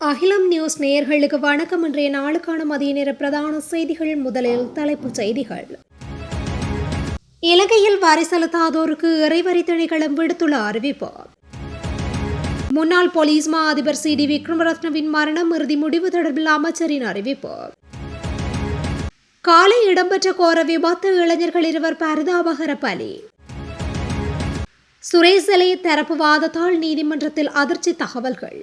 அகிலம் நியூஸ் நேயர்களுக்கு வணக்கம். இன்றைய நாளுக்கான மதிய நேர பிரதான செய்திகள். முதலில் தலைப்புச் செய்திகள். இலங்கையில் வரி செலுத்தாதோருக்கு இறைவரி திணைக்களம் விடுத்துள்ள அறிவிப்பு. முன்னாள் போலீஸ் மா அதிபர் CD விக்ரமரத்னவின் மரணம் இறுதி முடிவு தொடர்பில் அமைச்சரின் அறிவிப்பு. காலை இடம்பெற்ற கோர விபத்து, இளைஞர்கள் 2 பரிதாபகர பலி. சுரேசலை தரப்பு வாதத்தால் நீதிமன்றத்தில் அதிர்ச்சி தகவல்கள்.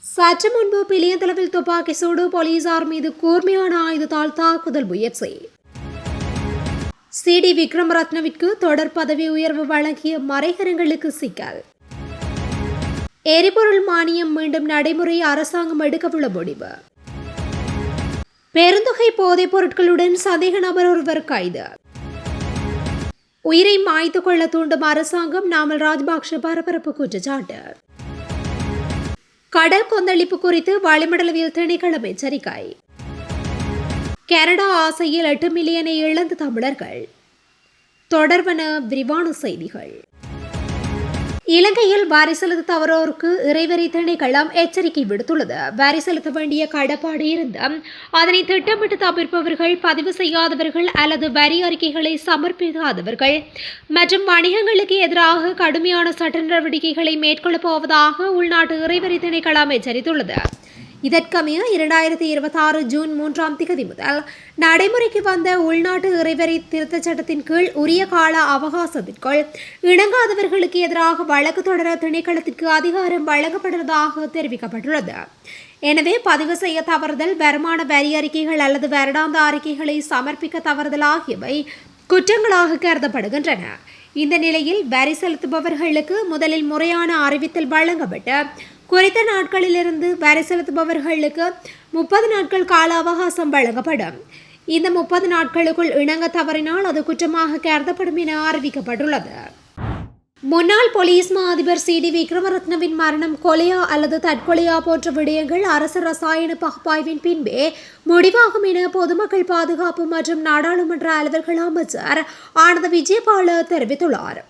சற்று முன்பு பிலியந்தளவில் துப்பாக்கி சூடு, போலீசார் மீது கூர்மையான ஆயுதத்தால் தாக்குதல் முயற்சி. CD விக்ரமரத்னவிற்கு தொடர் பதவி உயர்வு வழங்கிய மறைகரங்களுக்கு சிக்கல். எரிபொருள் மானியம் மீண்டும் நடைமுறை, அரசாங்கம் எடுக்கவுள்ள முடிவு. பெருந்தொகை போதைப் பொருட்களுடன் சந்தேக நபர் ஒருவர் கைது. உயிரை மாய்த்துக் கொள்ள தூண்டும் அரசாங்கம், நாமல் ராஜபக்ஷ பரபரப்பு குற்றச்சாட்டு. கடல் கொந்தளிப்பு குறித்து வளிமண்டலவியல் திணைக்களம் எச்சரிக்கை. கனடா ஆசையில் 8 மில்லியனை இழந்த தமிழர்கள். தொடர்வன விரிவான செய்திகள். இலங்கையில் வரி செலுத்த தவறோருக்கு இறைவரி திணைக்களம் எச்சரிக்கை விடுத்துள்ளது. வரி செலுத்த வேண்டிய கடப்பாடு இருந்தும் அதனை திட்டமிட்டு தவிர்ப்பவர்கள், பதிவு செய்யாதவர்கள் அல்லது வரி அறிக்கைகளை சமர்ப்பிக்காதவர்கள் மற்றும் வணிகங்களுக்கு எதிராக கடுமையான சட்ட நடவடிக்கைகளை மேற்கொள்ளப் போவதாக உள்நாட்டு இறைவரி திணைக்களம் எச்சரித்துள்ளது. இதற்கமைய 2026 ஜூன் 3ஆம் திகதி முதல் நடைமுறைக்கு வந்த உள்நாட்டு இறைவரி திருத்தச் சட்டத்தின் கீழ் உரிய கால அவகாசத்திற்குள் இணங்காதவர்களுக்கு எதிராக வழக்கு தொடர திணைக்களத்திற்கு அதிகாரம் வழங்கப்படுவதாக தெரிவிக்கப்பட்டுள்ளது. எனவே பதிவு செய்ய தவறுதல், வருமான வரி அறிக்கைகள் அல்லது வருடாந்த அறிக்கைகளை சமர்ப்பிக்க தவறுதல் ஆகியவை குற்றங்களாக கருதப்படுகின்றன. இந்த நிலையில் வரி செலுத்துபவர்களுக்கு முதலில் முறையான அறிவித்தல் வழங்கப்பட்டு குறித்த நாட்களிலிருந்து வரி செலுத்துபவர்களுக்கு 30 நாட்கள் கால அவகாசம் வழங்கப்படும். இந்த 30 நாட்களுக்குள் இணங்க தவறினால் அது குற்றமாக கருதப்படும் என அறிவிக்கப்பட்டுள்ளது. முன்னாள் போலீஸ் மா அதிபர் CD விக்ரமரத்னவின் மரணம் கொலையா அல்லது தற்கொலையா போன்ற விடயங்கள் அரசு ரசாயன பகுப்பாய்வின் பின்பே முடிவாகும் என பொதுமக்கள் பாதுகாப்பு மற்றும் நாடாளுமன்ற அலுவல்கள் அமைச்சர் ஆனந்த விஜயபால தெரிவித்துள்ளார்.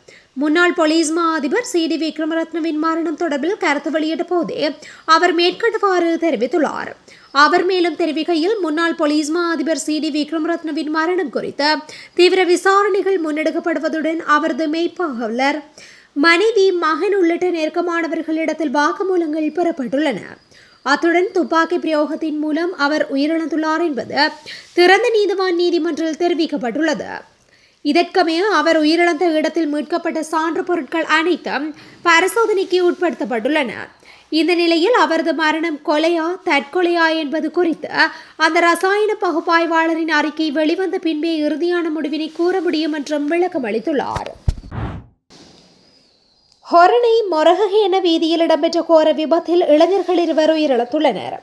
முன்னாள் போலீஸ் மா அதிபர் CD விக்ரமரத்னவின் மரணம் தொடர்பில் கருத்து வெளியிட்ட போதே அவர் மேற்கண்டவாறு தெரிவித்துள்ளார். அவர் மேலும் தெரிவிக்கையில், முன்னாள் போலீஸ் மா அதிபர் CD விக்ரமரத்னவின் மரணம் குறித்து தீவிர விசாரணைகள் முன்னெடுக்கப்படுவதுடன் அவரது மெய்ப்பாளர், மனைவி, மகன் உள்ளிட்ட நெருக்கமானவர்களிடத்தில் வாக்குமூலங்கள் பெறப்பட்டுள்ளன. அத்துடன் துப்பாக்கி பிரயோகத்தின் மூலம் அவர் உயிரிழந்துள்ளார் என்பது திறந்த நீதிவான் நீதிமன்றில் தெரிவிக்கப்பட்டுள்ளது. இதற்கமைய அவர் உயிரிழந்த இடத்தில் மீட்கப்பட்ட சான்று பொருட்கள் அனைத்தும் பரிசோதனைக்கு உட்படுத்தப்பட்டுள்ளன. இந்த நிலையில் அவரது மரணம் கொலையா தற்கொலையா என்பது குறித்து அந்த ரசாயன பகுப்பாய்வாளரின் அறிக்கை வெளிவந்த பின்பே இறுதியான முடிவினை கூற முடியும் என்றும் விளக்கம் அளித்துள்ளார். ஹொரணை மொரகஹேன வீதியில் இடம்பெற்ற கோர விபத்தில் இளைஞர்கள் 2 உயிரிழந்துள்ளனர்.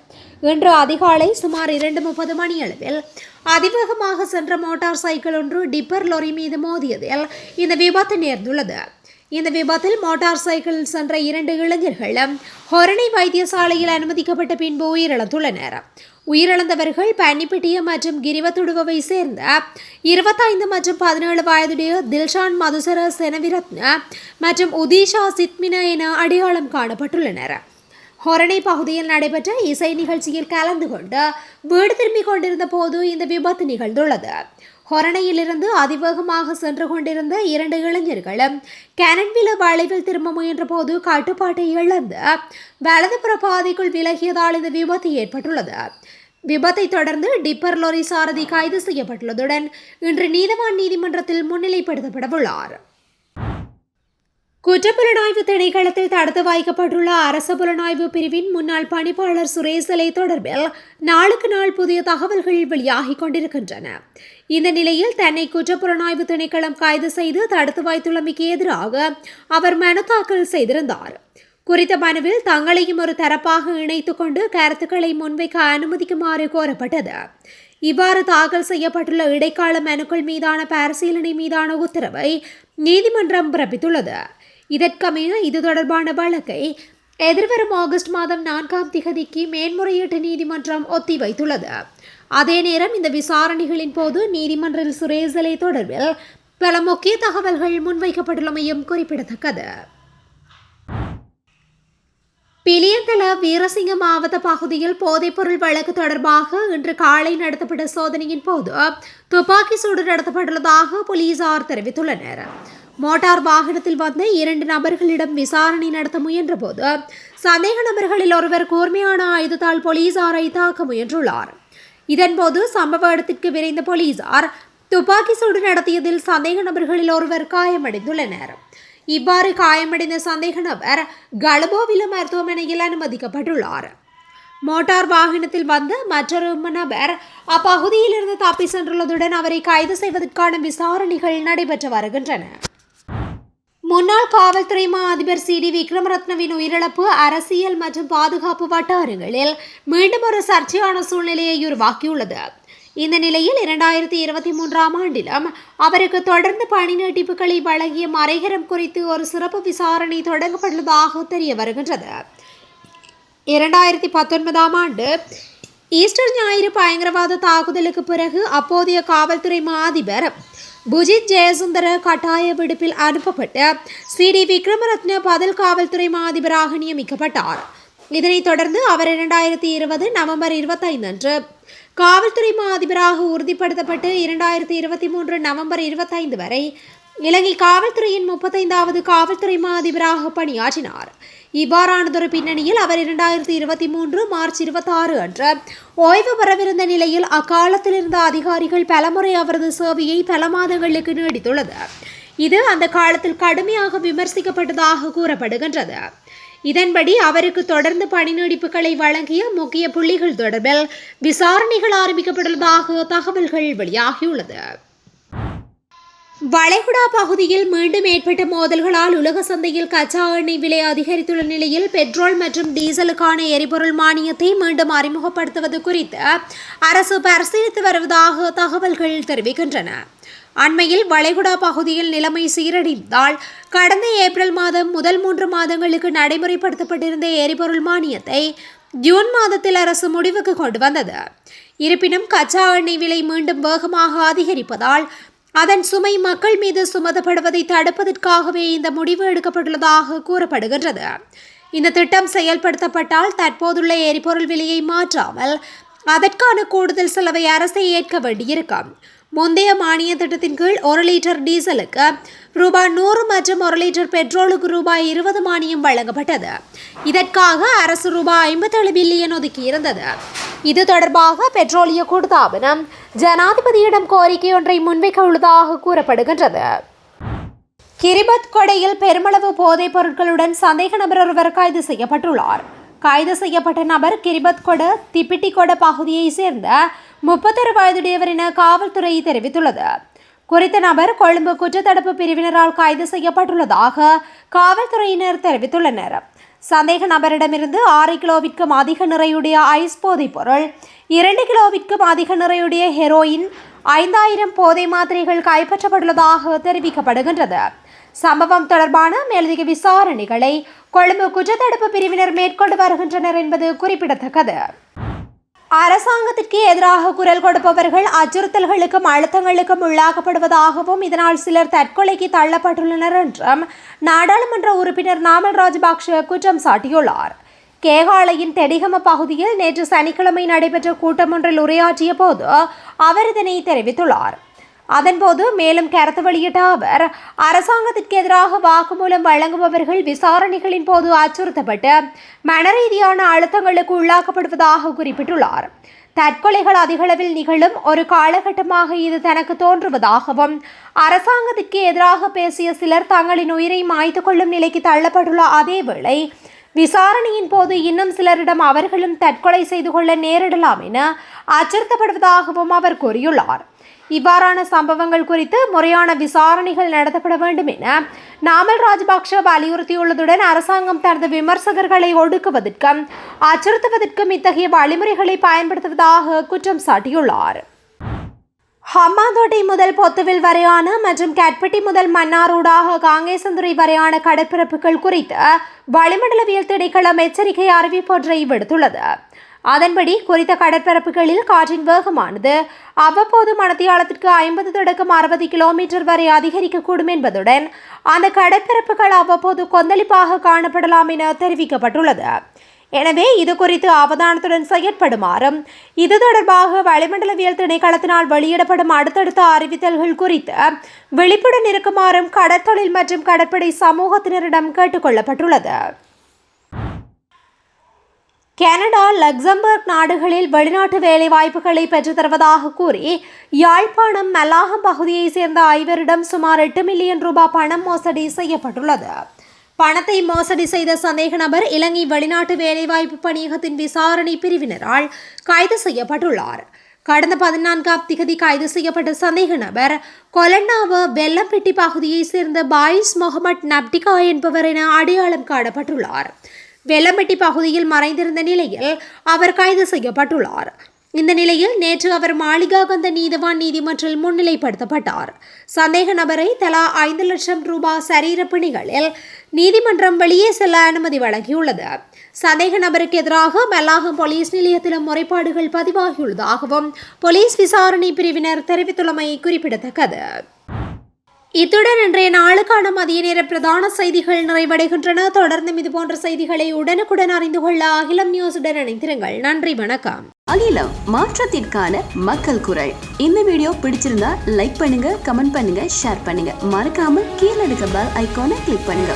இன்று அதிகாலை சுமார் 2:30 மணியளவில் அதிவேகமாக சென்ற மோட்டார் சைக்கிள் ஒன்று டிப்பர் லொரி மீது மோதியதில் இந்த விபத்து நேர்ந்துள்ளது. இந்த விபத்தில் மோட்டார் சைக்கிளில் சென்ற 2 இளைஞர்களும் ஹொரணை வைத்தியசாலையில் அனுமதிக்கப்பட்ட பின்பு உயிரிழந்துள்ளனர். உயிரிழந்தவர்கள் பன்னிப்பிட்டிய மற்றும் கிரிவத்துடுவை சேர்ந்த 25 மற்றும் 17 வயதுடைய தில்ஷான் மதுசர செனவிரத்ன மற்றும் உதீஷா சித்மின என அடையாளம் காணப்பட்டுள்ளனர். ஹொரணை பகுதியில் நடைபெற்ற இசை நிகழ்ச்சியில் கலந்து கொண்டு வீடு திரும்பிக் கொண்டிருந்த போது இந்த விபத்து நிகழ்ந்துள்ளது. ஹொரணையிலிருந்து அதிவேகமாக சென்று கொண்டிருந்த 2 இளைஞர்களும் கேனன்வில வளைவில் திரும்ப முயன்ற போது கட்டுப்பாட்டை இழந்து வலதுபுற பாதைக்குள் விலகியதால் இந்த விபத்து ஏற்பட்டுள்ளது. விபத்தை தொடர்ந்து டிப்பர் லொரி சாரதி கைது செய்யப்பட்டுள்ளதுடன் இன்று நீதவான் நீதிமன்றத்தில் முன்னிலைப்படுத்தப்படவுள்ளார். குற்றப்புலனாய்வு திணைக்களத்தில் தடுத்து வைக்கப்பட்டுள்ள அரச புலனாய்வு பிரிவின் முன்னாள் பணிப்பாளர் சுரேசலை தொடர்பில் நாளுக்கு நாள் புதிய தகவல்கள் வெளியாகிக் கொண்டிருக்கின்றன. இந்த நிலையில் தன்னை குற்றப்புலனாய்வு திணைக்களம் கைது செய்து தடுத்து வைத்துள்ளமைக்கு எதிராக அவர் மனு தாக்கல் செய்திருந்தார். குறித்த மனுவில் தங்களையும் ஒரு தரப்பாக இணைத்துக் கொண்டு கருத்துக்களை முன்வைக்க அனுமதிக்குமாறு கோரப்பட்டது. இவ்வாறு தாக்கல் செய்யப்பட்டுள்ள இடைக்கால மனுக்கள் மீதான பரிசீலனை மீதான உத்தரவை நீதிமன்றம் பிறப்பித்துள்ளது. இதற்கமைய இது தொடர்பான வழக்கை எதிர்வரும் ஆகஸ்ட் மாதம் 4ஆம் திகதிக்கு மேன்முறையீட்டு நீதிமன்றம் ஒத்திவைத்துள்ளது. அதே நேரம் இந்த விசாரணைகளின் போது நீதிமன்றில் சுரேசலை தொடர்பில் பல முக்கிய தகவல்கள் முன்வைக்கப்பட்டுள்ளமையும் குறிப்பிடத்தக்கது. பிலியந்தல வீரசிங்க மாவட்ட பகுதியில் போதைப்பொருள் வழக்கு தொடர்பாக இன்று காலை நடத்தப்பட்ட சோதனையின் போது துப்பாக்கி சூடு நடத்தப்பட்டுள்ளதாக போலீசார் தெரிவித்துள்ளனர். மோட்டார் வாகனத்தில் வந்த 2 நபர்களிடம் விசாரணை நடத்த முயன்றபோது சந்தேக நபர்களில் ஒருவர் கூர்மையான ஆயுதத்தால் போலீசாரை தாக்க முயன்றுள்ளார். இதன்போது சம்பவ இடத்திற்கு விரைந்த போலீசார் துப்பாக்கி சூடு நடத்தியதில் சந்தேக நபர்களில் ஒருவர் காயமடைந்துள்ளனர். இவ்வாறு காயமடைந்த சந்தேக நபர் கலபோவில மருத்துவமனையில் அனுமதிக்கப்பட்டுள்ளார். மோட்டார் வாகனத்தில் வந்த மற்றொரு நபர் அப்பகுதியிலிருந்து தப்பி சென்றுள்ளதுடன் அவரை கைது செய்வதற்கான விசாரணைகள் நடைபெற்று வருகின்றன. முன்னாள் காவல்துறை மா அதிபர் சி.டி. விக்ரமரத்னவின் உயிரிழப்பு அரசியல் மற்றும் பாதுகாப்பு வட்டாரங்களில் மீண்டும் ஒரு சர்ச்சையான சூழ்நிலையை உருவாக்கியுள்ளது. இந்த நிலையில் 2023ஆம் ஆண்டிலும் அவருக்கு தொடர்ந்து பணி நீட்டிப்புகளை வழங்கிய மறைகரம் குறித்து ஒரு சிறப்பு விசாரணை தொடங்கப்பட்டுள்ளதாக தெரிய வருகின்றது. 2019ஆம் ஆண்டு ஈஸ்டர் ஞாயிறு பயங்கரவாத தாக்குதலுக்கு பிறகு அப்போதைய காவல்துறை மா அதிபர் புஜித் ஜெயசுந்தர கட்டாய விடுப்பில் அனுப்பப்பட்டு சி.டி. விக்ரமரத்ன பதில் காவல்துறை மா அதிபராக நியமிக்கப்பட்டார். இதனைத் தொடர்ந்து அவர் 2020 நவம்பர் 25 அன்று காவல்துறை மா அதிபராக உறுதிப்படுத்தப்பட்டு 2023 நவம்பர் 25 வரை இலங்கை காவல்துறையின் 35வது காவல்துறை மா அதிபராக பணியாற்றினார். இவ்வாறானதொரு பின்னணியில் அவர் 2023 மார்ச் 26 அன்று ஓய்வு பெறவிருந்த நிலையில் அக்காலத்தில் இருந்த அதிகாரிகள் பலமுறை அவரது சேவையை பல மாதங்களுக்கு நீடித்துள்ளது. இது அந்த காலத்தில் கடுமையாக விமர்சிக்கப்பட்டதாக கூறப்படுகின்றது. இதன்படி அவருக்கு தொடர்ந்து பணி நீடிப்புகளை வழங்கிய முக்கிய புள்ளிகள் தொடர்பில் விசாரணைகள் ஆரம்பிக்கப்பட்டுள்ளதாக தகவல்கள் வெளியாகியுள்ளது. வளைகுடா பகுதியில் மீண்டும் ஏற்பட்ட மோதல்களால் உலக சந்தையில் கச்சா எண்ணெய் விலை அதிகரித்துள்ள நிலையில் பெட்ரோல் மற்றும் டீசலுக்கான எரிபொருள் மானியத்தை மீண்டும் அறிமுகப்படுத்துவது குறித்து அரசு பரிசீலித்து வருவதாக தகவல்கள் தெரிவிக்கின்றன. அண்மையில் வளைகுடா பகுதியில் நிலைமை சீரடைந்தால் கடந்த ஏப்ரல் மாதம் முதல் 3 மாதங்களுக்கு நடைமுறைப்படுத்தப்பட்டிருந்த எரிபொருள் மானியத்தை ஜூன் மாதத்தில் அரசு முடிவுக்கு கொண்டு வந்தது. இருப்பினும் கச்சா எண்ணெய் விலை மீண்டும் வேகமாக அதிகரிப்பதால் அதன் சுமை மக்கள் மீது சுமத்தப்படுவதை தடுப்பதற்காகவே இந்த முடிவு எடுக்கப்பட்டுள்ளதாக கூறப்படுகின்றது. இந்த திட்டம் செயல்படுத்தப்பட்டால் தற்போதுள்ள எரிபொருள் விலையை மாற்றாமல் அதற்கான கூடுதல் செலவை அரசை ஏற்க வேண்டியிருக்கும். முந்தைய மானிய திட்டத்தின் கீழ் 1 லிட்டர் டீசலுக்கு ரூபாய் 100 மற்றும் 1 லிட்டர் பெட்ரோலுக்கு ரூபாய் 20 மானியம் வழங்கப்பட்டது. இதற்காக அரசு ரூபாய் 57 பில்லியன் ஒதுக்கியிருந்தது. இது தொடர்பாக பெட்ரோலிய கூட்டுத்தாபனம் ஜனாதிபதியிடம் கோரிக்கை ஒன்றை முன்வைக்க உள்ளதாக கூறப்படுகின்றது. கிரிபத் கொடையில் பெருமளவு போதைப் பொருட்களுடன் சந்தேக நபர் ஒருவர் கைது செய்யப்பட்டுள்ளார். கைது செய்யப்பட்ட நபர் கிரிபத் கொட திப்பிட்டிகொட பகுதியை சேர்ந்த 31 வயதுடையவர் என காவல்துறை தெரிவித்துள்ளது. குறித்த நபர் கொழும்பு குற்றத்தடுப்பு பிரிவினரால் கைது செய்யப்பட்டுள்ளதாக காவல்துறையினர் தெரிவித்துள்ளனர். சந்தேக நபரிடமிருந்து 6 கிலோவிற்கும் அதிக நிறையுடைய ஐஸ் போதைப் பொருள், 2 கிலோவிற்கும் அதிக நிறையுடைய ஹெரோயின், 5000 போதை மாத்திரைகள் கைப்பற்றப்பட்டுள்ளதாக தெரிவிக்கப்படுகின்றது. சம்பவம் தொடர்பான மேலதிக விசாரணைகளை கொழும்பு குற்றத்தடுப்பு பிரிவினர் மேற்கொண்டு வருகின்றனர் என்பது குறிப்பிடத்தக்கது. அரசாங்கத்திற்கு எதிராக குரல் கொடுப்பவர்கள் அச்சுறுத்தல்களுக்கும் அழுத்தங்களுக்கும் உள்ளாக்கப்படுவதாகவும் இதனால் சிலர் தற்கொலைக்கு தள்ளப்பட்டுள்ளனர் என்றும் நாடாளுமன்ற உறுப்பினர் நாமல் ராஜபக்ஷ குற்றம் சாட்டியுள்ளார். கேகாலையின் தெடிகம பகுதியில் நேற்று சனிக்கிழமை நடைபெற்ற கூட்டம் ஒன்றில் உரையாற்றிய போது அவர் இதனை தெரிவித்துள்ளார். அதன்போது மேலும் கருத்து வெளியிட்ட அவர், அரசாங்கத்திற்கு எதிராக வாக்குமூலம் வழங்குபவர்கள் விசாரணைகளின் போது அச்சுறுத்தப்பட்டு மனரீதியான அழுத்தங்களுக்கு உள்ளாக்கப்படுவதாக குறிப்பிட்டுள்ளார். தற்கொலைகள் அதிகளவில் நிகழும் ஒரு காலகட்டமாக இது தனக்கு தோன்றுவதாகவும் அரசாங்கத்திற்கு எதிராக பேசிய சிலர் தங்களின் உயிரை மாய்த்து கொள்ளும் நிலைக்கு தள்ளப்பட்டுள்ள அதேவேளை விசாரணையின் போது இன்னும் சிலரிடம் அவர்களும் தற்கொலை செய்து கொள்ள நேரிடலாம் என அச்சுறுத்தப்படுவதாகவும் அவர் கூறியுள்ளார். இவ்வாறான சம்பவங்கள் குறித்து முறையான விசாரணைகள் நடத்தப்பட வேண்டும் என நாமல் ராஜபக்ஷ வலியுறுத்தியுள்ளதுடன் அரசாங்கம் தனது விமர்சகர்களை ஒடுக்குவதற்கும் அச்சுறுத்துவதற்கும் இத்தகைய வழிமுறைகளை பயன்படுத்துவதாக குற்றம் சாட்டியுள்ளார். ஹம்பாந்தோட்டை முதல் பொத்துவில் வரையான மற்றும் கட்பட்டி முதல் மன்னாரூடாக காங்கேசந்துறை வரையான கடற்பரப்புகள் குறித்து வளிமண்டலவியல் திணைக்களம் எச்சரிக்கை அறிவிப்பொன்றை விடுத்துள்ளது. அதன்படி குறித்த கடற்பரப்புகளில் காற்றின் வேகமானது அவ்வப்போது மணித்தியாலத்திற்கு 50 தொடக்கம் 60 கிலோமீட்டர் வரை அதிகரிக்கக்கூடும் என்பதுடன் அந்த கடற்பரப்புகள் அவ்வப்போது கொந்தளிப்பாக காணப்படலாம் என தெரிவிக்கப்பட்டுள்ளது. எனவே இது குறித்து அவதானத்துடன் செயற்படுமாறும் இது தொடர்பாக வளிமண்டலவியல் திணைக்களத்தினால் வெளியிடப்படும் அடுத்தடுத்த அறிவித்தல்கள் குறித்து விழிப்புடன் இருக்குமாறும் கடற்தொழில் மற்றும் கடற்படை சமூகத்தினரிடம் கேட்டுக் கொள்ளப்பட்டுள்ளது. கனடா, லக்சம்பர்க் நாடுகளில் வெளிநாட்டு வேலைவாய்ப்புகளை பெற்றுத் தருவதாக கூறி யாழ்ப்பாணம் மல்லாகம் பகுதியைச் சேர்ந்த 5 சுமார் 8 மில்லியன் ரூபாய் பணம் மோசடி செய்யப்பட்டுள்ளது. பணத்தை மோசடி செய்த சந்தேக நபர் இலங்கை வெளிநாட்டு வேலைவாய்ப்பு பணியகத்தின் விசாரணை பிரிவினரால் கைது செய்யப்பட்டுள்ளார். கடந்த 14ஆம் திகதி கைது செய்யப்பட்ட சந்தேக நபர் கொலன்னாவ வெள்ளம்பெட்டி பகுதியைச் சேர்ந்த பாயிஸ் முகமட் நப்டிகா என்பவர் என அடையாளம் காணப்பட்டுள்ளார். வெள்ளம்பெட்டி பகுதியில் மறைந்திருந்த நிலையில் அவர் கைது செய்யப்பட்டுள்ளார். இந்த நிலையில் நேற்று அவர் மாளிகாகந்த நீதவான் நீதிமன்றில் முன்னிலைப்படுத்தப்பட்டார். சந்தேக நபரை தலா 5 லட்சம் ரூபாய் சரீர பிணைகளில் நீதிமன்றம் வெளியே செல்ல அனுமதி வழங்கியுள்ளது. சந்தேக நபருக்கு எதிராக மல்லாகம் போலீஸ் நிலையத்திலும் முறைப்பாடுகள் பதிவாகியுள்ளதாகவும் போலீஸ் விசாரணை பிரிவினர் தெரிவித்துள்ளமை குறிப்பிடத்தக்கது. இத்துடன் இன்றைய நாளுக்கான மதிய நேர பிரதான செய்திகள் நிறைவடைகின்றன. தொடர்ந்து இதுபோன்ற செய்திகளை உடனுக்குடன் அறிந்து கொள்ள அகிலம் நியூஸுடன் இணைந்திருங்கள். நன்றி, வணக்கம். அகிலம், மாற்றத்திற்கான மக்கள் குரல். இந்த வீடியோ பிடிச்சிருந்தா லைக் பண்ணுங்க, கமெண்ட் பண்ணுங்க, ஷேர் பண்ணுங்க. மறக்காம கீழே இருக்க பெல் ஐகானை கிளிக் பண்ணுங்க.